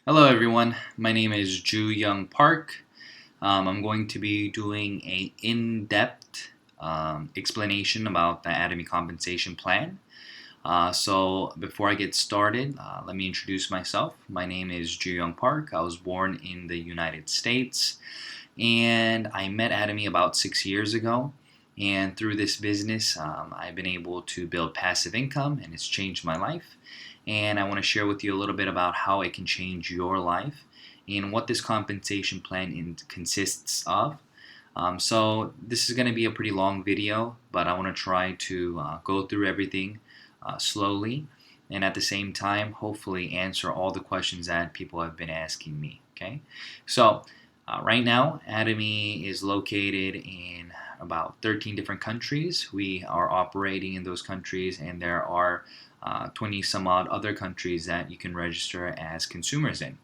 Hello everyone, my name is Ju Young Park. I'm going to be doing a in-depth explanation about the Atomy compensation plan. So before I get started, let me introduce myself. My name is Ju Young Park. I was born in the United States and I met Atomy about 6 years ago. And through this business, I've been able to build passive income and it's changed my life. And I want to share with you a little bit about how it can change your life and what this compensation plan consists of. So this is going to be a pretty long video, but I want to try to go through everything slowly and at the same time hopefully answer all the questions that people have been asking me. Okay, so right now Atomy is located in about 13 different countries. We are operating in those countries and there are 20 some odd other countries that you can register as consumers in.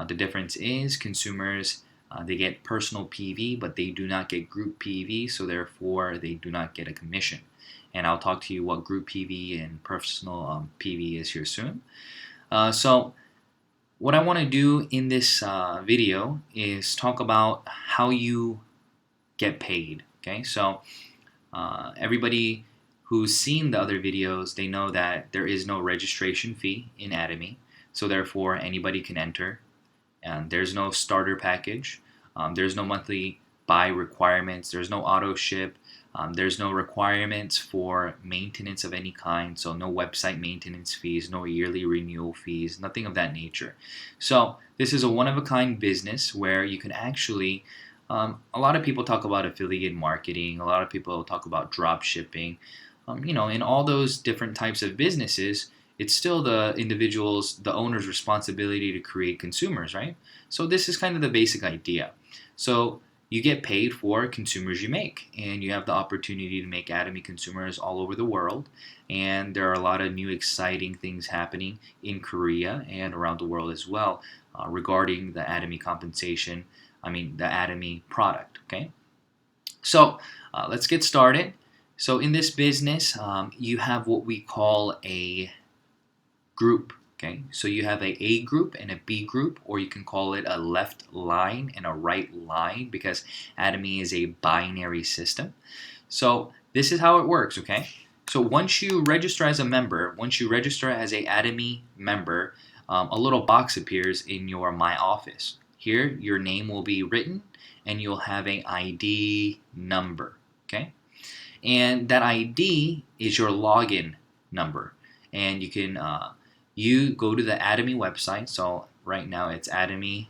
The difference is consumers, they get personal PV, but they do not get group PV, so therefore they do not get a commission. And I'll talk to you what group PV and personal PV is here soon. So what I want to do in this video is talk about how you get paid. Okay, so everybody who's seen the other videos, they know that there is no registration fee in Atomy, so therefore anybody can enter. And there's no starter package. There's no monthly buy requirements. There's no auto ship. There's no requirements for maintenance of any kind, so no website maintenance fees, no yearly renewal fees, nothing of that nature. So this is a one-of-a-kind business where you can actually, a lot of people talk about affiliate marketing, a lot of people talk about drop shipping. In all those different types of businesses, it's still the individual's, the owner's responsibility to create consumers, right? So this is kind of the basic idea. So you get paid for consumers you make, and you have the opportunity to make Atomy consumers all over the world. And there are a lot of new exciting things happening in Korea and around the world as well regarding the Atomy compensation, the Atomy product, okay? So let's get started. So in this business, you have what we call a group. Okay, so you have a group and a B group, or you can call it a left line and a right line because Atomy is a binary system. So this is how it works. Okay, so once you register as a member, once you register as a Atomy member, a little box appears in your My Office. Here, your name will be written, and you'll have an ID number. Okay, and that ID is your login number, and you can you go to the Atomy website. So right now it's atomy.kr.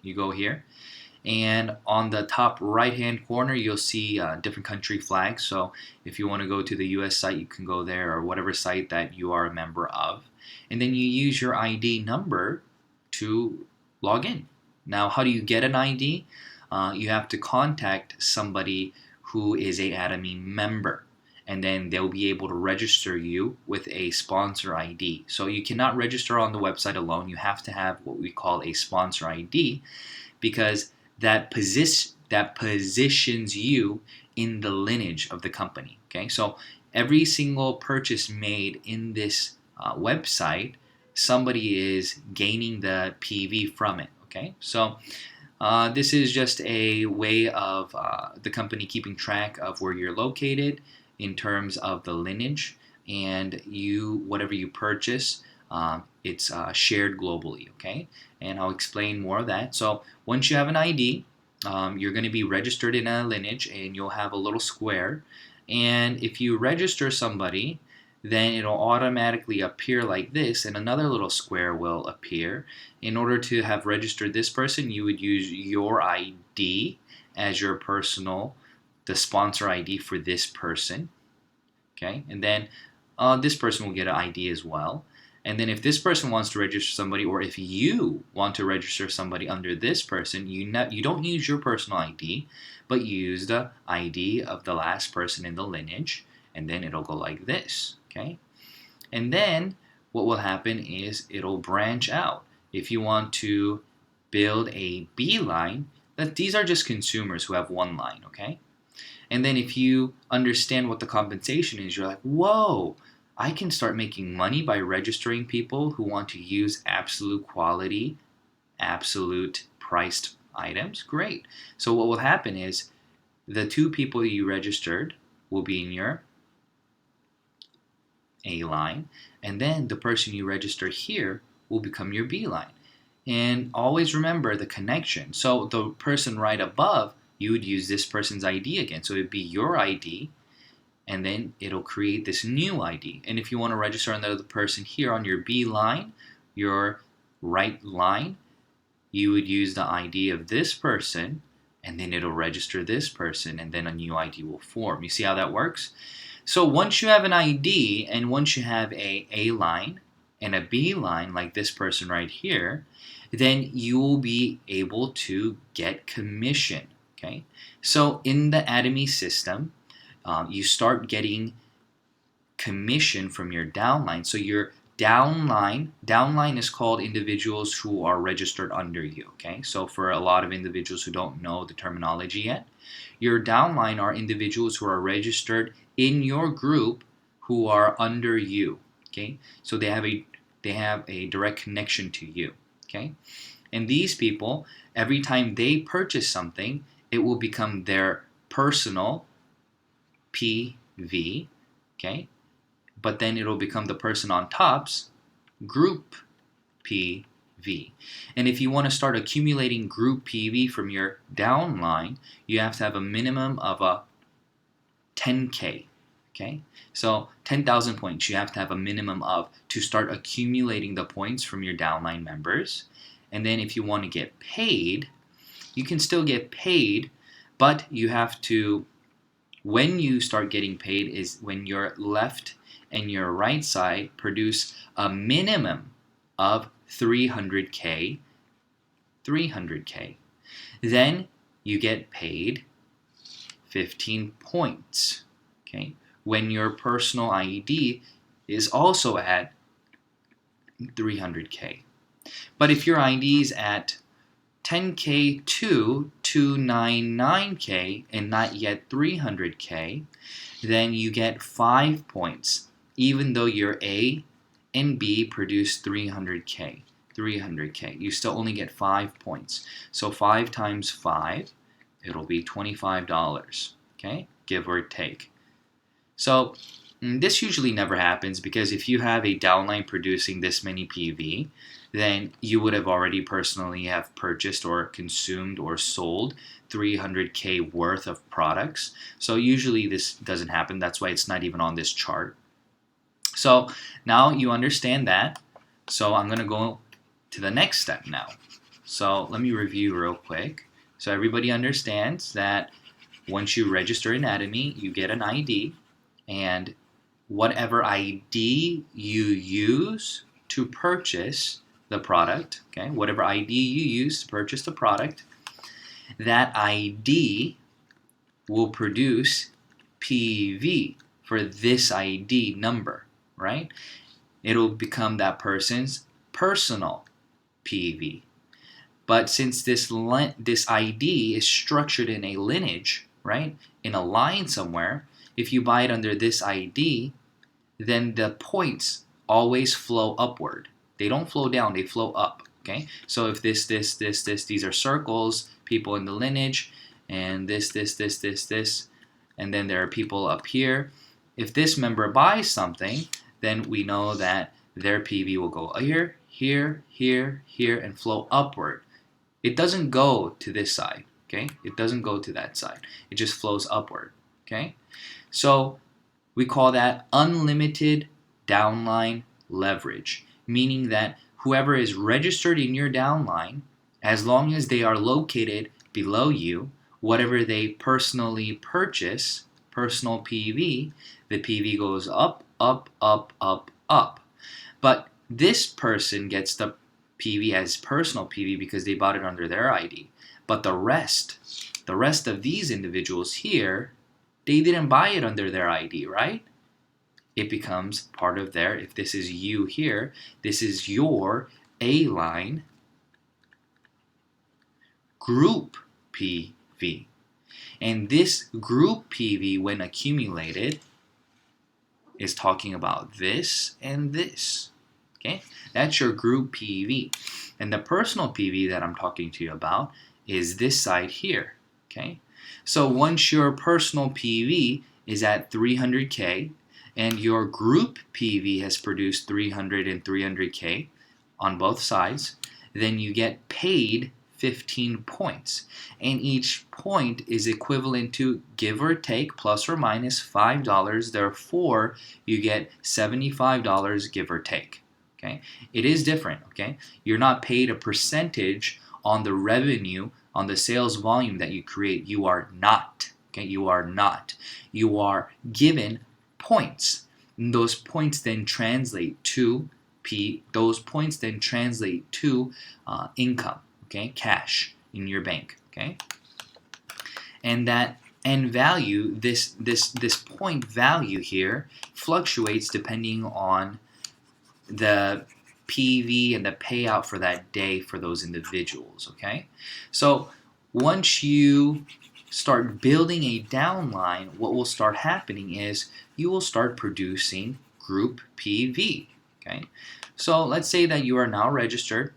You go here, and on the top right hand corner you'll see different country flags. So if you want to go to the US site, you can go there, or whatever site that you are a member of, and then you use your ID number to log in. Now, how do you get an ID? You have to contact somebody who is a Atomy member, and then they'll be able to register you with a sponsor ID. So you cannot register on the website alone. You have to have what we call a sponsor ID, because that positions you in the lineage of the company. Okay, so every single purchase made in this website, somebody is gaining the PV from it. Okay, so this is just a way of the company keeping track of where you're located in terms of the lineage, and whatever you purchase, it's shared globally. Okay, and I'll explain more of that. So once you have an ID, you're going to be registered in a lineage, and you'll have a little square. And if you register somebody, then it'll automatically appear like this, and another little square will appear. In order to have registered this person, you would use your ID as your personal, the sponsor ID for this person. Okay, and then this person will get an ID as well. And then if this person wants to register somebody, or if you want to register somebody under this person, you don't use your personal ID, but you use the ID of the last person in the lineage, and then it'll go like this. Okay, and then what will happen is it'll branch out. If you want to build a B line, these are just consumers who have one line. Okay, and then if you understand what the compensation is, you're like, whoa, I can start making money by registering people who want to use absolute quality, absolute priced items. Great. So what will happen is the 2 people you registered will be in your A line, and then the person you register here will become your B line. And always remember the connection. So the person right above, you would use this person's ID again. So it'd be your ID, and then it'll create this new ID. And if you want to register another person here on your B line, your right line, you would use the ID of this person, and then it'll register this person, and then a new ID will form. You see how that works? So once you have an ID, and once you have a A line and a B line, like this person right here, then you will be able to get commission. Okay? So in the Atomy system, you start getting commission from your downline. So your downline is called individuals who are registered under you. Okay, so for a lot of individuals who don't know the terminology yet, your downline are individuals who are registered in your group who are under you. Okay, so they have a direct connection to you. Okay, and these people, every time they purchase something, it will become their personal PV. Okay, but then it'll become the person on top's group PV. And if you want to start accumulating group PV from your downline, you have to have a minimum of a 10K. Okay, so 10,000 points you have to have a minimum of to start accumulating the points from your downline members. And then if you want to get paid, you can still get paid, but you have to, when you start getting paid is when your left and your right side produce a minimum of 300K. Then you get paid 15 points. Okay, when your personal ID is also at 300K. But if your ID is at 10K to 299K and not yet 300K, then you get 5 points, even though your A and B produce 300K. You still only get 5 points. So 5 times 5, it'll be $25, okay, give or take. So this usually never happens because if you have a downline producing this many PV, then you would have already personally have purchased or consumed or sold 300K worth of products. So usually this doesn't happen. That's why it's not even on this chart. So now you understand that. So I'm going to go to the next step now. So let me review real quick. So everybody understands that once you register in Atomy, you get an ID, and whatever ID you use to purchase the product, okay, whatever ID you use to purchase the product, that ID will produce PV for this ID number, right? It'll become that person's personal PV. But since this ID is structured in a lineage, right, in a line somewhere, if you buy it under this ID, then the points always flow upward. They don't flow down, they flow up. Okay? So if this, these are circles, people in the lineage, and this, and then there are people up here. If this member buys something, then we know that their PV will go here, here, here, here, and flow upward. It doesn't go to this side, okay? It doesn't go to that side. It just flows upward, okay? So we call that unlimited downline leverage, meaning that whoever is registered in your downline, as long as they are located below you, whatever they personally purchase, personal PV, the PV goes up, up, up, up, up. But this person gets the PV as personal PV because they bought it under their ID. But the rest of these individuals here, they didn't buy it under their ID, right? It becomes part of their, if this is you here, this is your A line group PV. And this group PV, when accumulated, is talking about this and this. Okay, that's your group PV. And the personal PV that I'm talking to you about is this side here. Okay, so once your personal PV is at 300K and your group PV has produced 300 and 300K on both sides, then you get paid 15 points. And each point is equivalent to, give or take, plus or minus $5. Therefore, you get $75, give or take. Okay? It is different. Okay? You're not paid a percentage on the revenue, on the sales volume that you create. You are not. Okay? You are not. You are given points. And those points then translate to income, okay, cash in your bank, okay, and that end value, this point value here fluctuates depending on the PV and the payout for that day for those individuals, okay. So once you start building a downline, what will start happening is you will start producing group PV. Okay, so let's say that you are now registered,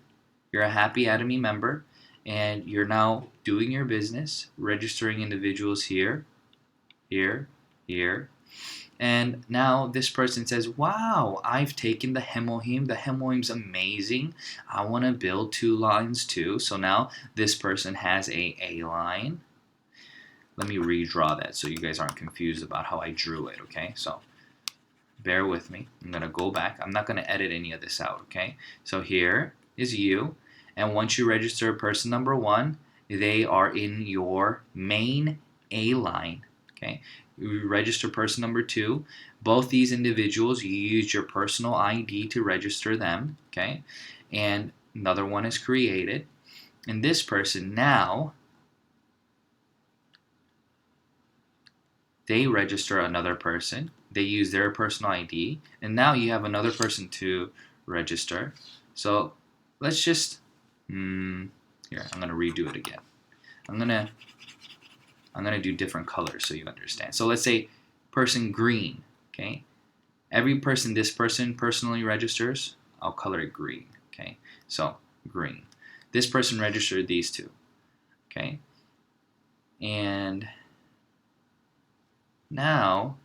you're a happy Atomy member, and you're now doing your business, registering individuals here, here, here, and now this person says, wow, I've taken the hemoheme. The hemoheme's amazing. I want to build 2 lines too. So now this person has a line. Let me redraw that so you guys aren't confused about how I drew it, okay? So bear with me. I'm going to go back. I'm not going to edit any of this out, okay? So here is you, and once you register person number 1, they are in your main A line, okay? You register person number 2. Both these individuals, you use your personal ID to register them, okay? And another one is created. And this person now, they register another person. They use their personal ID, and now you have another person to register. So let's just here, I'm gonna redo it again. I'm gonna do different colors so you understand. So let's say person green, okay? Every person this person personally registers, I'll color it green, okay? So green. This person registered these 2, okay? And now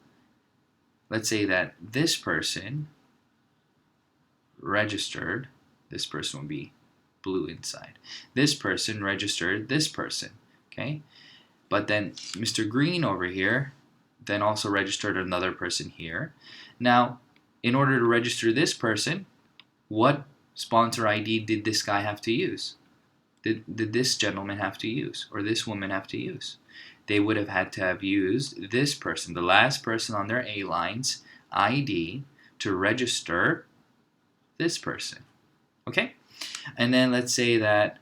let's say that this person registered, this person will be blue inside. This person registered this person, okay? But then Mr. Green over here then also registered another person here. Now, in order to register this person, what sponsor ID did this guy have to use? Did this gentleman have to use, or this woman have to use? They would have had to have used this person, the last person on their A line's ID, to register this person, okay? And then let's say that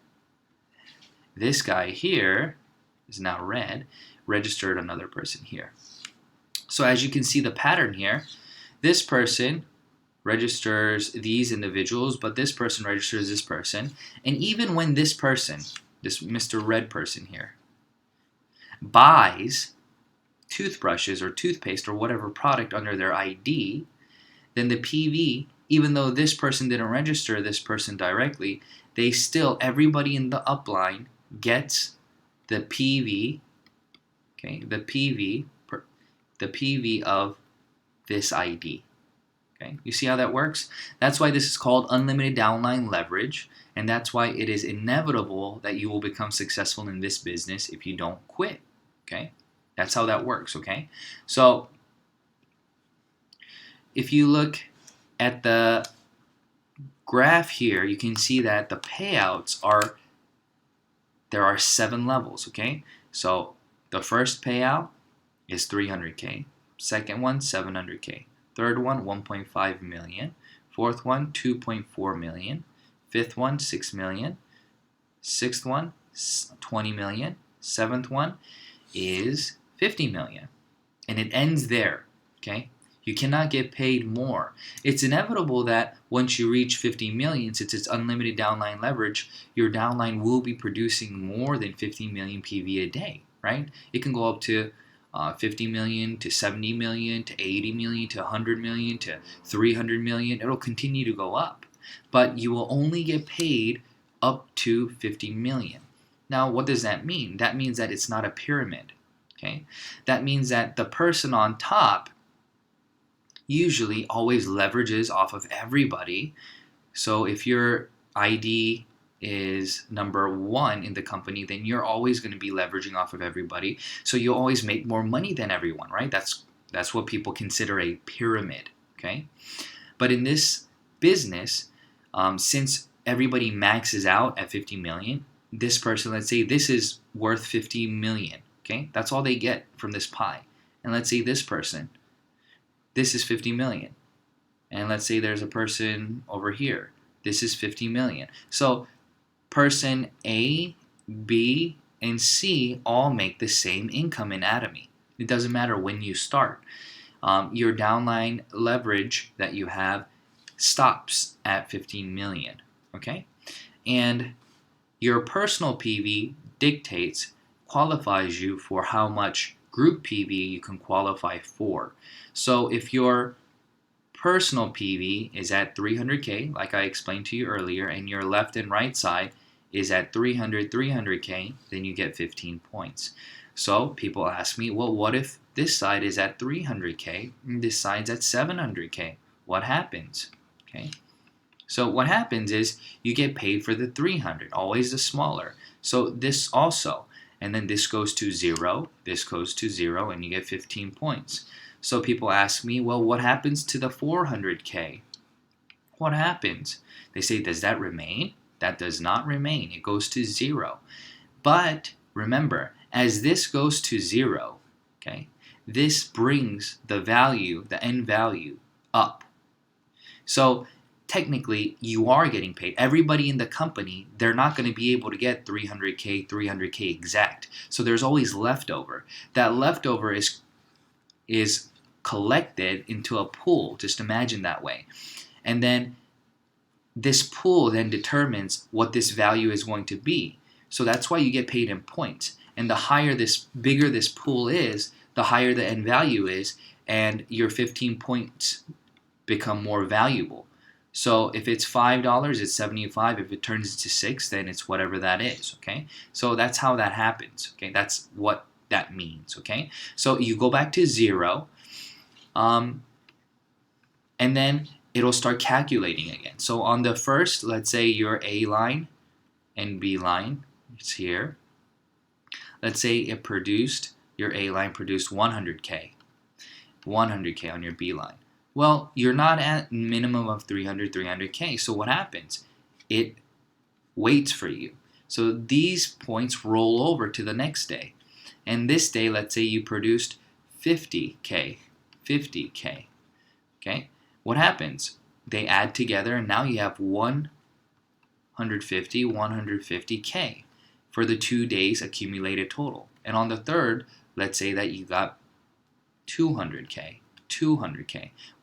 this guy here is now red, registered another person here. So as you can see the pattern here, this person registers these individuals, but this person registers this person. And even when this person, this Mr. Red person here, buys toothbrushes or toothpaste or whatever product under their ID, then the PV, even though this person didn't register this person directly, they still, everybody in the upline gets the PV, okay, the PV of this ID. Okay, you see how that works? That's why this is called unlimited downline leverage, and that's why it is inevitable that you will become successful in this business if you don't quit. Okay, that's how that works. Okay, so if you look at the graph here, you can see that the payouts are, there are 7 levels. Okay, so the first payout is 300K, second one 700K, third one 1.5 million, fourth one 2.4 million, fifth one 6 million, sixth one 20 million, seventh one is 50 million, and it ends there. Okay, you cannot get paid more. It's inevitable that once you reach 50 million, since it's unlimited downline leverage, your downline will be producing more than 50 million PV a day, right? It can go up to 50 million to 70 million to 80 million to 100 million to 300 million. It'll continue to go up, but you will only get paid up to 50 million. Now, what does that mean? That means that it's not a pyramid. Okay, that means that the person on top usually always leverages off of everybody. So if your ID is number one in the company, then you're always going to be leveraging off of everybody. So you always make more money than everyone, right? That's what people consider a pyramid. Okay, but in this business, since everybody maxes out at 50 million, this person, let's say this is worth 50 million. Okay, that's all they get from this pie. And let's say this person, this is 50 million. And let's say there's a person over here. This is 50 million. So person A, B, and C all make the same income in Atomy. It doesn't matter when you start. Your downline leverage that you have stops at 15 million. Okay? And your personal PV qualifies you for how much group PV you can qualify for. So if your personal PV is at 300K, like I explained to you earlier, and your left and right side is at 300K, then you get 15 points. So people ask me, well, what if this side is at 300K and this side's at 700K? What happens? Okay. So what happens is you get paid for the 300, always the smaller. So this also, and then this goes to 0, this goes to 0, and you get 15 points. So people ask me, well, what happens to the 400K? What happens? They say, does that remain? That does not remain. It goes to 0. But remember, as this goes to 0, okay, this brings the value, the end value, up. So technically, you are getting paid. Everybody in the company, they're not going to be able to get 300K exact. So there's always leftover. That leftover is collected into a pool. Just imagine that way. And then this pool then determines what this value is going to be. So that's why you get paid in points. And the bigger this pool is, the higher the end value is, and your 15 points become more valuable. So if it's $5, it's 75. If it turns into 6, then it's whatever that is. Okay. So that's how that happens. Okay. That's what that means. Okay. So you go back to 0, and then it'll start calculating again. So on the first, let's say your A line and B line, it's here. Let's say your A line produced 100K on your B line. Well, you're not at minimum of 300K. So what happens? It waits for you. So these points roll over to the next day. And this day, let's say you produced 50K. Okay? What happens? They add together, and now you have 150K for the 2 days accumulated total. And on the third, let's say that you got 200K.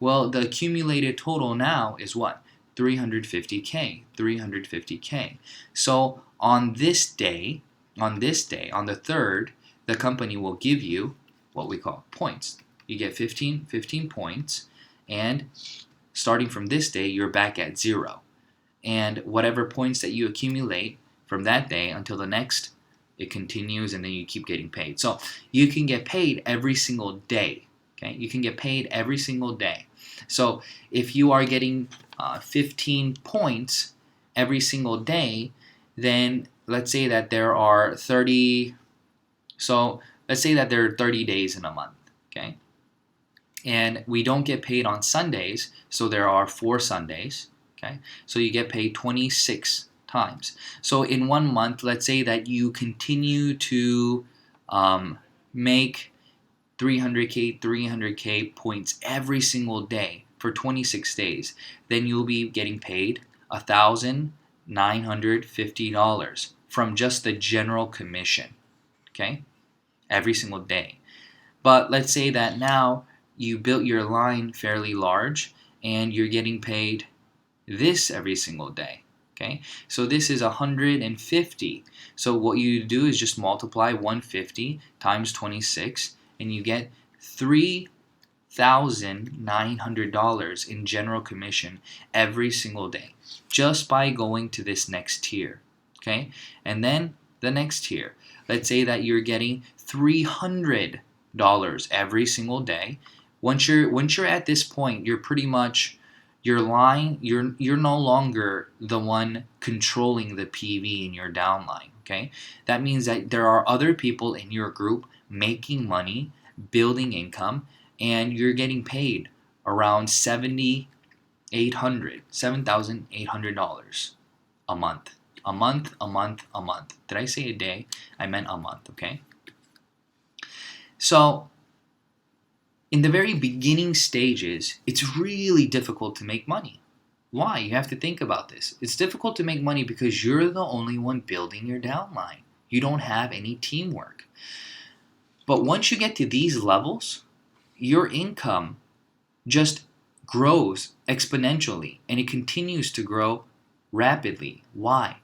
Well, the accumulated total now is what? 350K. So on this day, on the third, the company will give you what we call points. You get 15 points, and starting from this day, you're back at 0. And whatever points that you accumulate from that day until the next, it continues, and then you keep getting paid. So you can get paid every single day. Okay, you can get paid every single day. So if you are getting 15 points every single day, then let's say that there are 30. So let's say that there are 30 days in a month. Okay, and we don't get paid on Sundays, so there are 4 Sundays. Okay, so you get paid 26 times. So in 1 month, let's say that you continue to make 300K points every single day for 26 days, then you'll be getting paid $1,950 from just the general commission, okay, every single day. But let's say that now you built your line fairly large and you're getting paid this every single day. Okay, so this is 150. So what you do is just multiply 150 times 26, and you get $3,900 in general commission every single day just by going to this next tier. Okay, and then the next tier. Let's say that you're getting $300 every single day. Once you're at this point, you're pretty much you're no longer the one controlling the PV in your downline. Okay, that means that there are other people in your group making money, building income, and you're getting paid around $7,800 a month. A month, a month, a month. Did I say a day? I meant a month, okay? So, in the very beginning stages, it's really difficult to make money. Why? You have to think about this. It's difficult to make money because you're the only one building your downline. You don't have any teamwork. But once you get to these levels, your income just grows exponentially and it continues to grow rapidly. Why?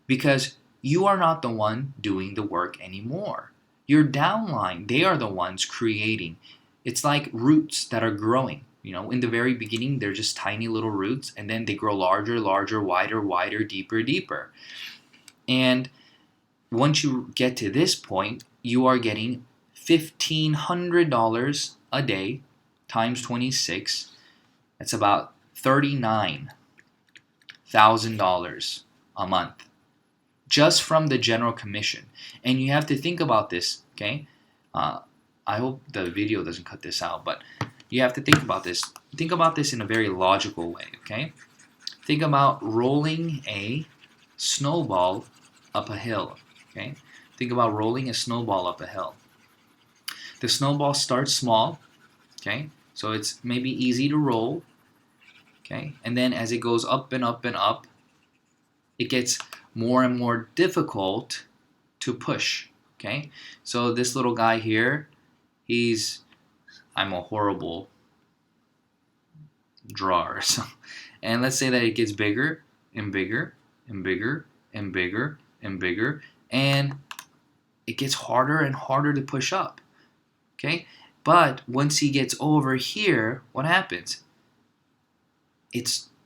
Because you are not the one doing the work anymore. Your downline, they are the ones creating. It's like roots that are growing. In the very beginning, they're just tiny little roots, and then they grow larger, larger, wider, wider, deeper, deeper. And once you get to this point, you are getting $1,500 a day times 26. That's about $39,000 a month just from the general commission. And you have to think about this, okay? I hope the video doesn't cut this out, but you have to think about this. Think about this in a very logical way, okay? Think about rolling a snowball up a hill, okay? Think about rolling a snowball up a hill. The snowball starts small, okay? So it's maybe easy to roll, okay? And then as it goes up and up and up, it gets more and more difficult to push, okay? So this little guy here, I'm a horrible drawer. So, and let's say that it gets bigger and bigger and bigger and bigger and bigger, and it gets harder and harder to push up, okay? But once he gets over here, what happens?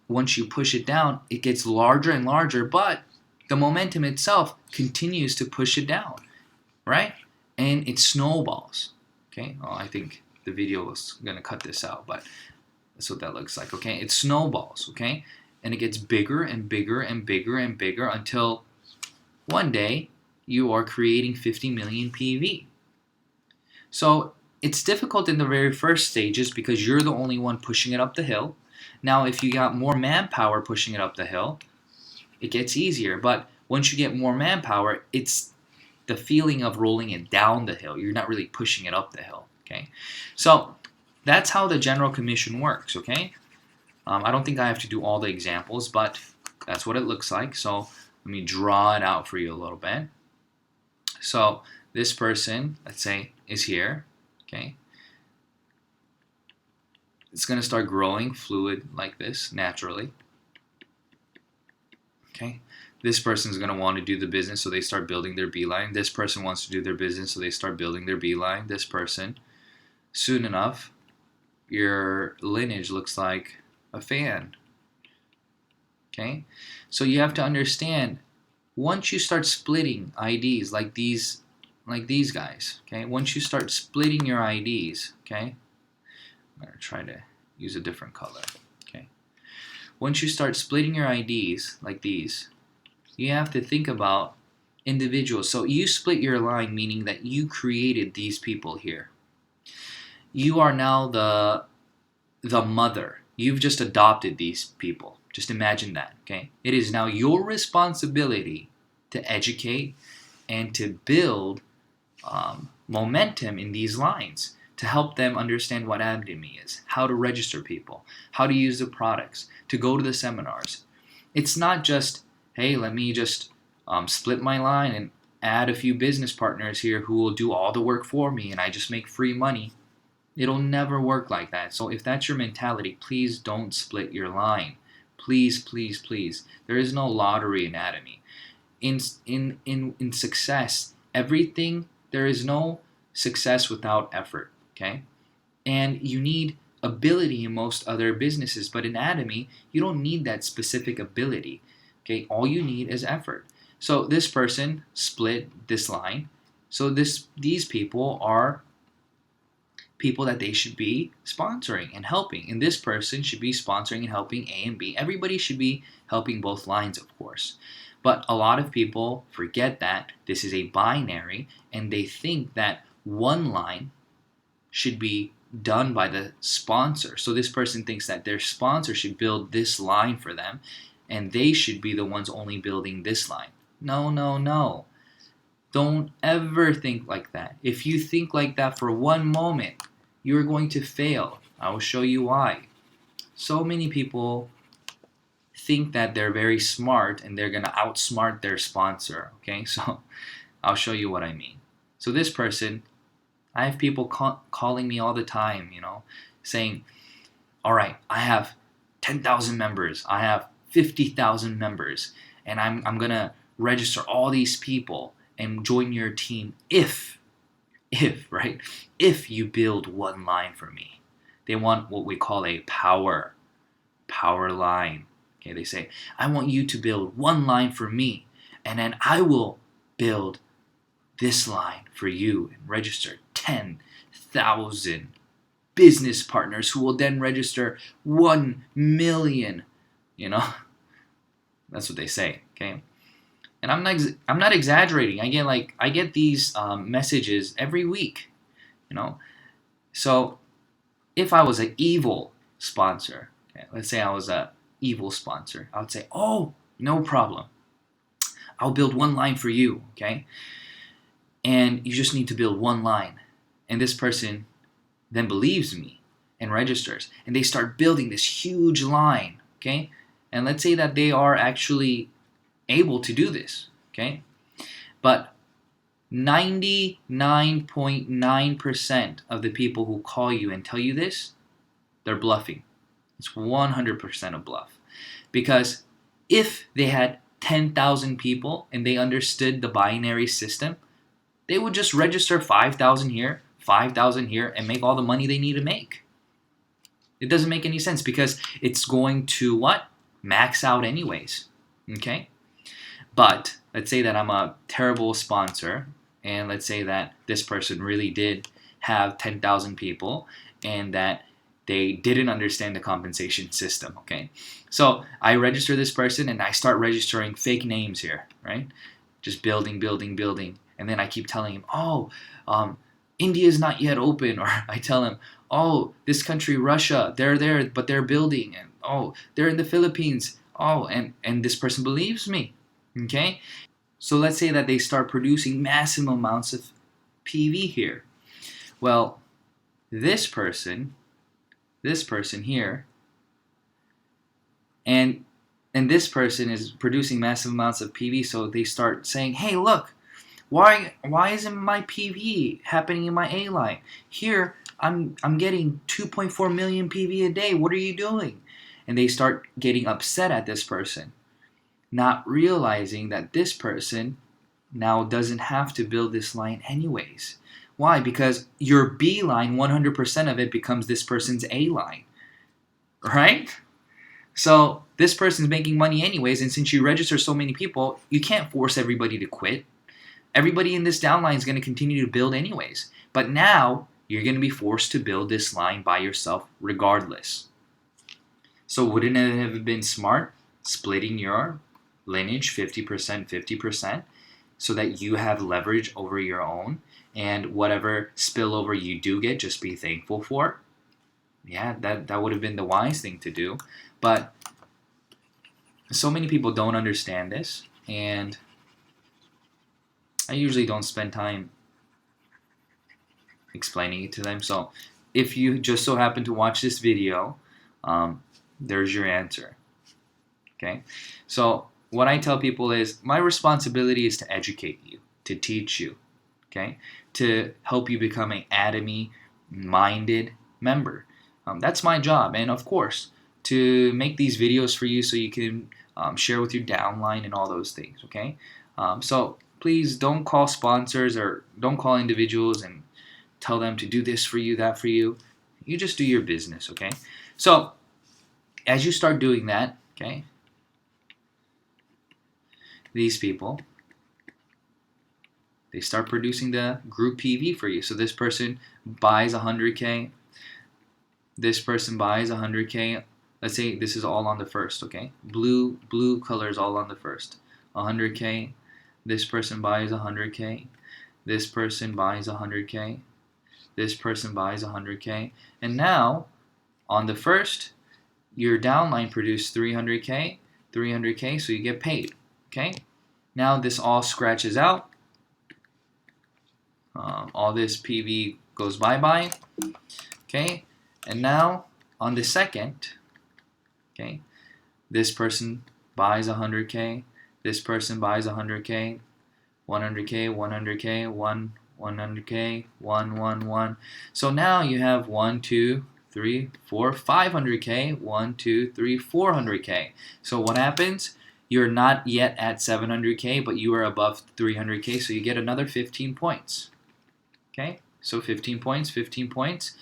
Once you push it down, it gets larger and larger, but the momentum itself continues to push it down, right? And it snowballs, okay? Oh, I think the video is going to cut this out, but that's what that looks like, okay? It snowballs, okay? And it gets bigger and bigger and bigger and bigger until one day you are creating 50 million PV. So it's difficult in the very first stages because you're the only one pushing it up the hill. Now, if you got more manpower pushing it up the hill, it gets easier. But once you get more manpower, it's the feeling of rolling it down the hill. You're not really pushing it up the hill, okay? So that's how the general commission works, okay? I don't think I have to do all the examples, but that's what it looks like. So let me draw it out for you a little bit. So this person, let's say, is here, okay? It's going to start growing fluid like this naturally, okay? This person is going to want to do the business, so they start building their beeline. This person wants to do their business, so they start building their beeline. This person, soon enough, your lineage looks like a fan, okay? So you have to understand, once you start splitting IDs like these guys, okay? Once you start splitting your IDs, okay? I'm going to try to use a different color, okay? Once you start splitting your IDs like these, you have to think about individuals. So you split your line, meaning that you created these people here. You are now the mother. You've just adopted these people. Just imagine that, okay? It is now your responsibility to educate and to build momentum in these lines, to help them understand what Atomy is, how to register people, how to use the products, to go to the seminars. It's not just, hey, let me just split my line and add a few business partners here who will do all the work for me and I just make free money. It'll never work like that. So if that's your mentality, please don't split your line. Please, please, please. There is no lottery in Atomy. In success, everything, there is no success without effort, okay? And you need ability in most other businesses, but in Atomy, you don't need that specific ability, okay? All you need is effort. So this person split this line. So these people are people that they should be sponsoring and helping. And this person should be sponsoring and helping A and B. Everybody should be helping both lines, of course. But a lot of people forget that this is a binary and they think that one line should be done by the sponsor. So this person thinks that their sponsor should build this line for them and they should be the ones only building this line. No, no, no. Don't ever think like that. If you think like that for one moment, you're going to fail. I will show you why. So many people think that they're very smart and they're going to outsmart their sponsor. Okay, so I'll show you what I mean. So this person, I have people calling me all the time, saying, all right, I have 10,000 members. I have 50,000 members. And I'm going to register all these people and join your team if you build one line for me. They want what we call a power line. Okay, they say, I want you to build one line for me, and then I will build this line for you and register 10,000 business partners who will then register 1 million. That's what they say. Okay. And I'm not exaggerating. I get these messages every week, So if I was an evil sponsor, okay, let's say I was a evil sponsor, I would say, oh, no problem. I'll build one line for you, okay? And you just need to build one line. And this person then believes me and registers, and they start building this huge line, okay? And let's say that they are actually able to do this, okay? But 99.9% of the people who call you and tell you this, they're bluffing. It's 100% a bluff. Because if they had 10,000 people and they understood the binary system, they would just register 5,000 here, 5,000 here, and make all the money they need to make. It doesn't make any sense because it's going to what? Max out anyways, okay? But let's say that I'm a terrible sponsor, and let's say that this person really did have 10,000 people and that they didn't understand the compensation system, okay? So I register this person and I start registering fake names here, right? Just building. And then I keep telling him, India is not yet open. Or I tell him, this country, Russia, they're there, but they're building. And they're in the Philippines. And this person believes me. Okay? So let's say that they start producing massive amounts of PV here. Well, this person here, and this person is producing massive amounts of PV, so they start saying, hey, look, why isn't my PV happening in my A line? Here, I'm getting 2.4 million PV a day. What are you doing? And they start getting upset at this person, not realizing that this person now doesn't have to build this line anyways. Why? Because your B line, 100% of it becomes this person's A line, right? So this person's making money anyways, and since you register so many people, you can't force everybody to quit. Everybody in this downline is going to continue to build anyways. But now you're going to be forced to build this line by yourself regardless. So wouldn't it have been smart splitting your lineage 50%, 50%, so that you have leverage over your own, and whatever spillover you do get, just be thankful for? Yeah, that would have been the wise thing to do. But so many people don't understand this, and I usually don't spend time explaining it to them. So if you just so happen to watch this video, there's your answer. Okay? So what I tell people is my responsibility is to educate you, to teach you, okay? To help you become an Atomy-minded member. That's my job. And of course, to make these videos for you so you can share with your downline and all those things, okay? So please don't call sponsors or don't call individuals and tell them to do this for you, that for you. You just do your business, okay? So as you start doing that, okay, these people, they start producing the group PV for you. So this person buys 100K. This person buys 100K. Let's say this is all on the first, okay? Blue color is all on the first. 100K. This person buys 100K. This person buys 100K. This person buys 100K. And now, on the first, your downline produced 300K, 300K, so you get paid, okay? Now this all scratches out. All this PV goes bye-bye, okay? And now, on the second, okay, this person buys 100K, this person buys 100K, 100K, 100K, 100K, 1. So now you have 1, 2, 3, 4, 500K, 1, 2, 3, 400K. So what happens? You're not yet at 700K, but you are above 300K, so you get another 15 points. Okay, so 15 points, 15 points.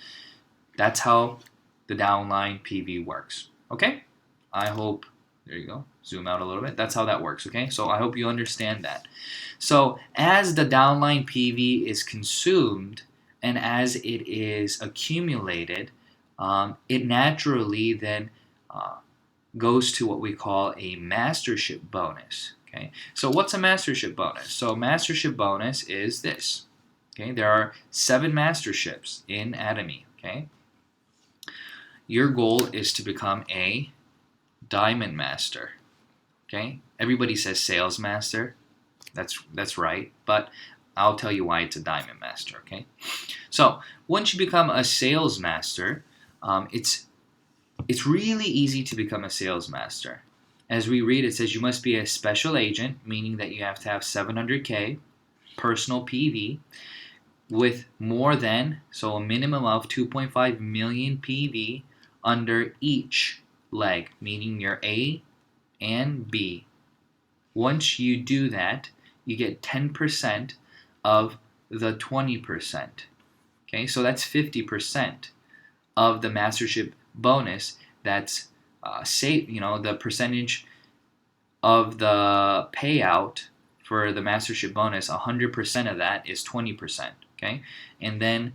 That's how the downline PV works. Okay, I hope, there you go, zoom out a little bit. That's how that works, okay? So I hope you understand that. So as the downline PV is consumed and as it is accumulated, it naturally then goes to what we call a Mastership bonus, okay? So what's a Mastership bonus? So Mastership bonus is this. Okay, there are 7 masterships in Atomy, okay? Your goal is to become a Diamond Master, okay? Everybody says Sales Master. That's right, but I'll tell you why it's a Diamond Master, okay? So, once you become a Sales Master, it's really easy to become a Sales Master. As we read, it says you must be a special agent, meaning that you have to have 700K personal PV, with more than, so a minimum of 2.5 million PV under each leg, meaning your A and B. Once you do that, you get 10% of the 20%. Okay, so that's 50% of the Mastership bonus. That's the percentage of the payout for the Mastership bonus. 100% of that is 20%. Okay, and then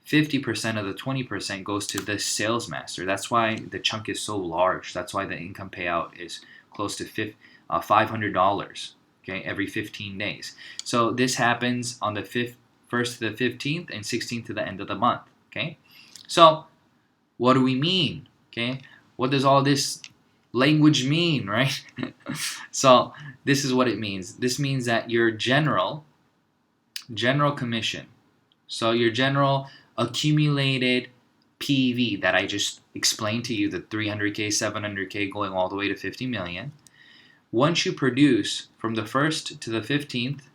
50% of the 20% goes to the Sales Master. That's why the chunk is so large. That's why the income payout is close to $500. Okay, every 15 days. So this happens on the 1st to the 15th and 16th to the end of the month. Okay, so what do we mean? Okay, what does all this language mean, right? So this is what it means. This means that your general commission, so your general accumulated PV that I just explained to you, the 300K, 700K going all the way to 50 million, once you produce from the 1st to the 15th,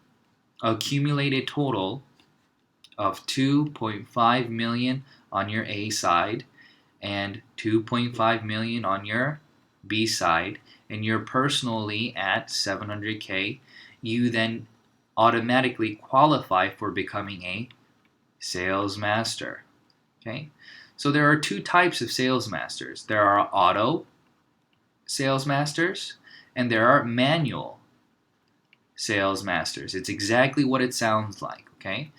accumulated total of 2.5 million on your A side and 2.5 million on your B side, and you're personally at 700K, you then automatically qualify for becoming a Sales Master. Okay, so there are 2 types of Sales Masters. There are auto Sales Masters and there are manual Sales Masters. It's exactly what it sounds like. Okay,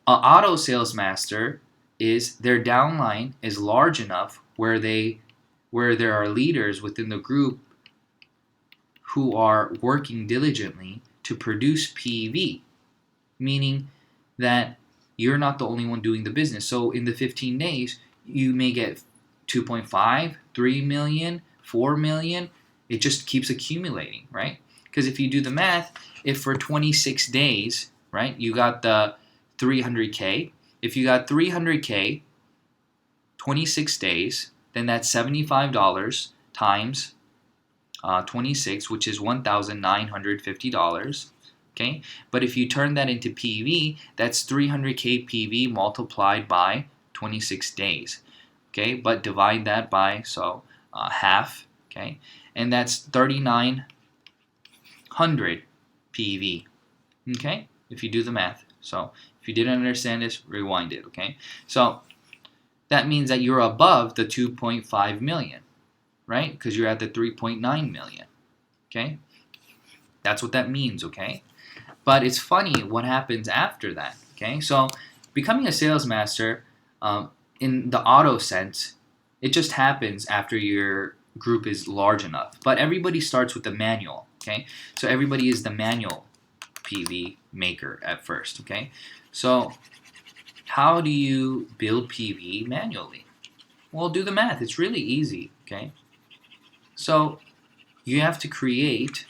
an auto Sales Master is their downline is large enough where there are leaders within the group who are working diligently to produce PV, meaning that you're not the only one doing the business. So in the 15 days, you may get 2.5, 3 million, 4 million. It just keeps accumulating, right? Because if you do the math, if for 26 days, right, you got the 300K. If you got 300K, 26 days, then that's $75 times 26, which is $1,950. Okay, but if you turn that into PV, that's 300K PV multiplied by 26 days. Okay, but divide that by half. Okay, and that's 3,900 PV. Okay, if you do the math. So If you didn't understand this, rewind it, okay? So that means that you're above the 2.5 million, right? Because you're at the 3.9 million, okay? That's what that means, okay? But it's funny what happens after that, okay? So becoming a sales master, in the auto sense, it just happens after your group is large enough. But everybody starts with the manual, okay? So everybody is the manual PV maker at first, okay? So how do you build PV manually? Well, do the math. It's really easy, okay? So you have to create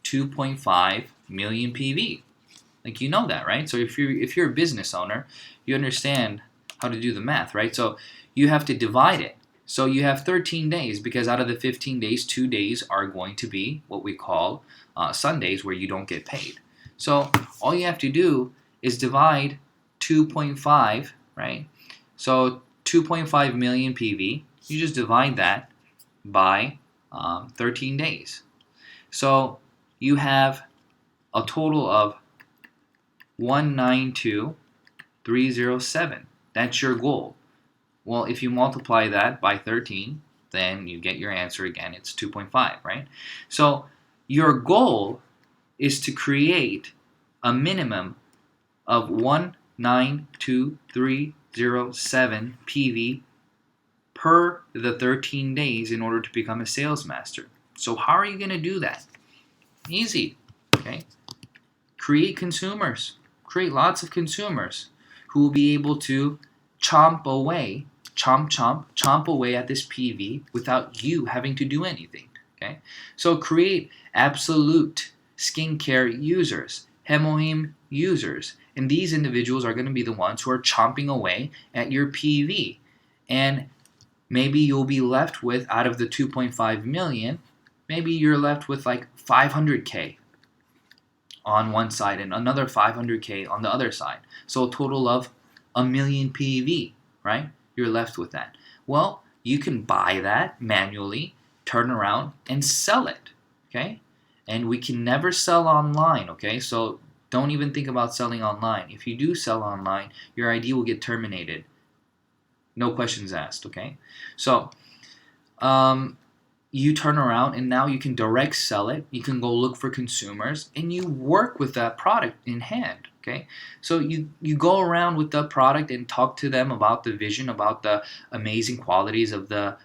2.5 million PV. Like, you know that, right? So if you're a business owner, you understand how to do the math, right? So you have to divide it. So you have 13 days, because out of the 15 days, 2 days are going to be what we call Sundays, where you don't get paid. So all you have to do is divide 2.5, right? So 2.5 million PV, you just divide that by 13 days. So you have a total of 192,307. That's your goal. Well, if you multiply that by 13, then you get your answer again. It's 2.5, right? So your goal is to create a minimum of 192,307 PV per the 13 days in order to become a sales master. So how are you going to do that? Easy, okay? Create consumers. Create lots of consumers who will be able to chomp away at this PV without you having to do anything. Okay, so create absolute skincare users, Hemohim users, and these individuals are going to be the ones who are chomping away at your PV, and maybe you'll be left with, out of the 2.5 million, maybe you're left with like 500K on one side and another 500K on the other side. So a total of a million PV, right? You're left with that. Well, you can buy that manually, turn around and sell it, okay? And we can never sell online, okay? So don't even think about selling online. If you do sell online, your ID will get terminated. No questions asked, okay? So, you turn around and now you can direct sell it. You can go look for consumers and you work with that product in hand. Okay, so you go around with the product and talk to them about the vision, about the amazing qualities of the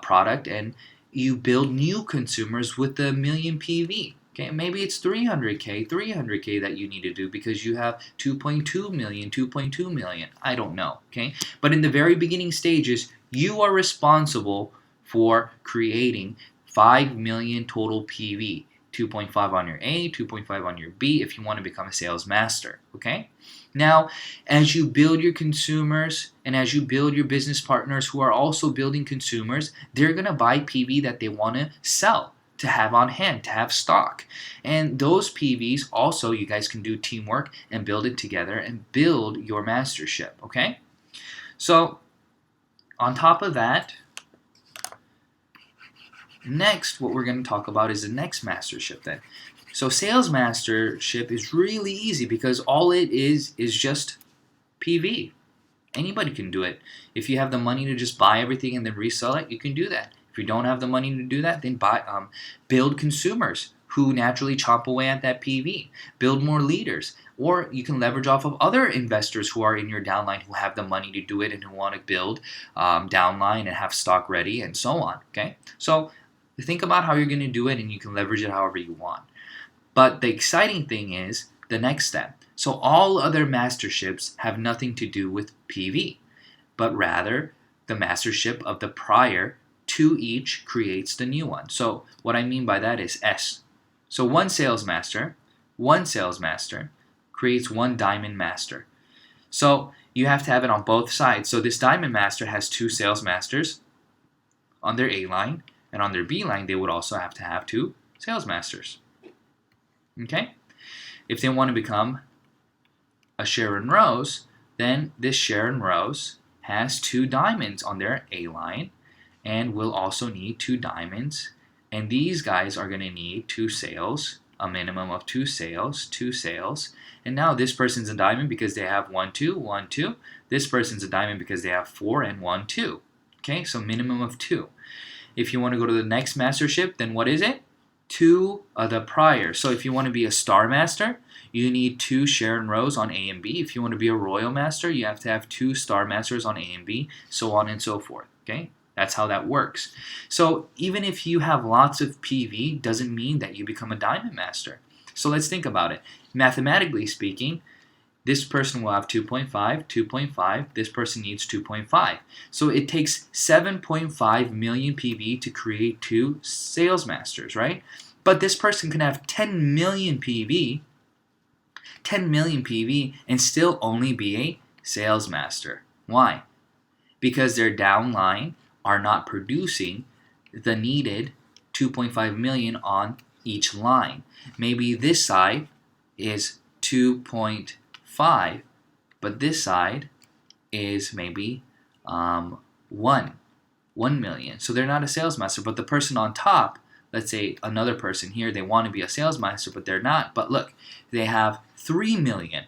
product, and you build new consumers with the million PV. Okay, maybe it's 300K that you need to do because you have 2.2 million. I don't know. Okay, but in the very beginning stages, you are responsible for creating 5 million total PV. 2.5 on your A, 2.5 on your B if you want to become a sales master, okay? Now, as you build your consumers and as you build your business partners who are also building consumers, they're going to buy PV that they want to sell, to have on hand, to have stock. And those PVs also, you guys can do teamwork and build it together and build your mastership, okay? So, on top of that, next, what we're going to talk about is the next mastership then. So sales mastership is really easy because all it is just PV. Anybody can do it. If you have the money to just buy everything and then resell it, you can do that. If you don't have the money to do that, then build consumers who naturally chop away at that PV. Build more leaders. Or you can leverage off of other investors who are in your downline who have the money to do it and who want to build downline and have stock ready and so on. Okay, so think about how you're going to do it and you can leverage it however you want. But the exciting thing is the next step. So all other masterships have nothing to do with PV, but rather the mastership of the prior to each creates the new one. So what I mean by that is S. So one sales master creates one diamond master. So you have to have it on both sides. So this diamond master has two sales masters on their A line, and on their B line, they would also have to have two sales masters. Okay? If they want to become a Sharon Rose, then this Sharon Rose has two diamonds on their A line and will also need two diamonds. And these guys are going to need two sales a minimum of 2 sales, and now this person's a diamond because they have 1, 2, 1, 2. This person's a diamond because they have 4 and 1, 2. Okay, so minimum of 2. If you want to go to the next mastership, then what is it? 2 of the prior. So if you want to be a star master, you need 2 Sharon rows on A and B. If you want to be a royal master, you have to have 2 star masters on A and B, so on and so forth. Okay, that's how that works. So even if you have lots of PV, doesn't mean that you become a diamond master. So let's think about it. Mathematically speaking, this person will have 2.5, 2.5. This person needs 2.5. So it takes 7.5 million PV to create 2 sales masters, right? But this person can have 10 million PV, and still only be a sales master. Why? Because their downline are not producing the needed 2.5 million on each line. Maybe this side is 2.5, but this side is maybe 1 million. So they're not a sales master, but the person on top, let's say another person here, they want to be a sales master, but they're not. But look, they have 3 million,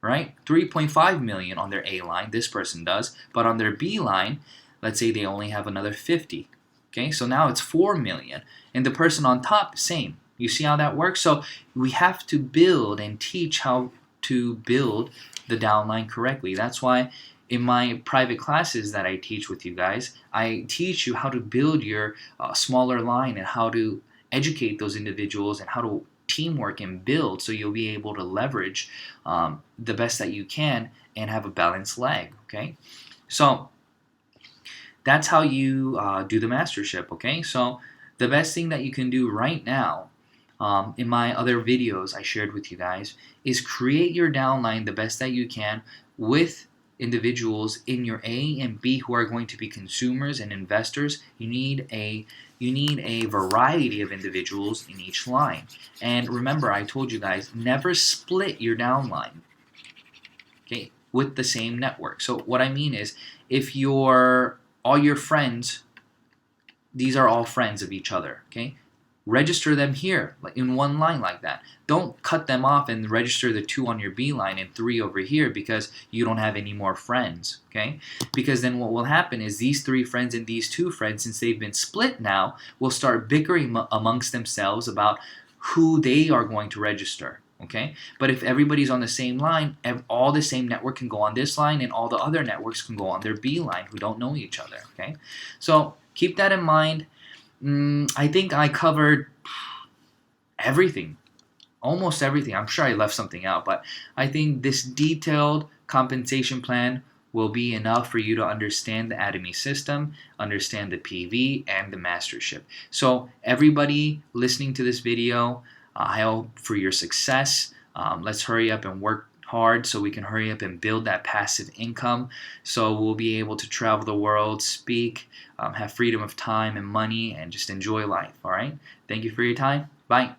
right? 3.5 million on their A line, this person does, but on their B line, let's say they only have another 50. Okay, so now it's 4 million, and the person on top, same. You see how that works? So we have to build and teach how to build the downline correctly. That's why in my private classes that I teach with you guys, I teach you how to build your smaller line and how to educate those individuals and how to teamwork and build so you'll be able to leverage the best that you can and have a balanced leg. Okay, so that's how you do the mastership. Okay, so the best thing that you can do right now, in my other videos I shared with you guys, is create your downline the best that you can with individuals in your A and B who are going to be consumers and investors. You need a variety of individuals in each line. And remember, I told you guys, never split your downline, okay, with the same network. So what I mean is, if all your friends, these are all friends of each other, okay? Register them here, like in one line like that. Don't cut them off and register the 2 on your B line and 3 over here because you don't have any more friends, okay? Because then what will happen is these 3 friends and these 2 friends, since they've been split now, will start bickering amongst themselves about who they are going to register, okay? But if everybody's on the same line, all the same network can go on this line and all the other networks can go on their B line who don't know each other, okay? So keep that in mind. I think I covered everything, almost everything. I'm sure I left something out, but I think this detailed compensation plan will be enough for you to understand the Atomy system, understand the PV, and the Mastership. So everybody listening to this video, I hope for your success. Let's hurry up and work hard so we can hurry up and build that passive income so we'll be able to travel the world, speak, have freedom of time and money, and just enjoy life. All right? Thank you for your time. Bye.